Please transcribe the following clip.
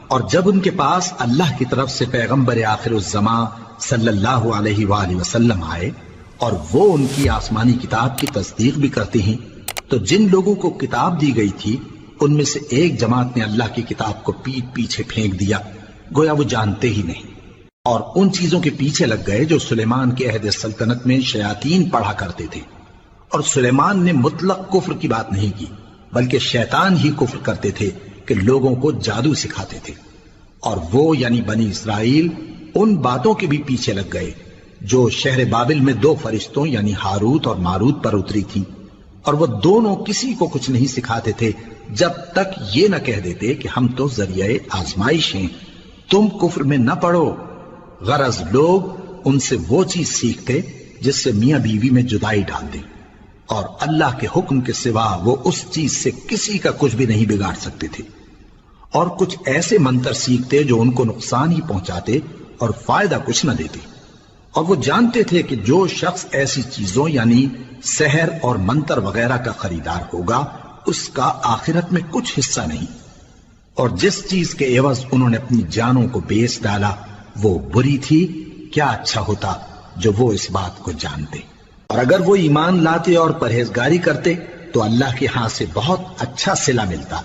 اور جب ان کے پاس اللہ کی طرف سے پیغمبر آخر الزماں صلی اللہ علیہ وآلہ وسلم آئے اور وہ ان کی آسمانی کتاب کی تصدیق بھی کرتے ہیں، تو جن لوگوں کو کتاب دی گئی تھی ان میں سے ایک جماعت نے اللہ کی کتاب کو پیٹ پیچھے پھینک دیا، گویا وہ جانتے ہی نہیں، اور ان چیزوں کے پیچھے لگ گئے جو سلیمان کے عہد سلطنت میں شیاطین پڑھا کرتے تھے۔ اور سلیمان نے مطلق کفر کی بات نہیں کی، بلکہ شیطان ہی کفر کرتے تھے کہ لوگوں کو جادو سکھاتے تھے، اور وہ یعنی بنی اسرائیل ان باتوں کے بھی پیچھے لگ گئے جو شہر بابل میں 2 فرشتوں یعنی ہاروت اور ماروت پر اتری تھی، اور وہ دونوں کسی کو کچھ نہیں سکھاتے تھے جب تک یہ نہ کہہ دیتے کہ ہم تو ذریعہ آزمائش ہیں، تم کفر میں نہ پڑو۔ غرض لوگ ان سے وہ چیز سیکھتے جس سے میاں بیوی میں جدائی ڈال دیں، اور اللہ کے حکم کے سوا وہ اس چیز سے کسی کا کچھ بھی نہیں بگاڑ سکتے تھے، اور کچھ ایسے منتر سیکھتے جو ان کو نقصان ہی پہنچاتے اور فائدہ کچھ نہ دیتے، اور وہ جانتے تھے کہ جو شخص ایسی چیزوں یعنی سحر اور منتر وغیرہ کا خریدار ہوگا اس کا آخرت میں کچھ حصہ نہیں، اور جس چیز کے عوض انہوں نے اپنی جانوں کو بیچ ڈالا وہ بری تھی، کیا اچھا ہوتا جو وہ اس بات کو جانتے۔ اور اگر وہ ایمان لاتے اور پرہیزگاری کرتے تو اللہ کے ہاں سے بہت اچھا صلہ ملتا۔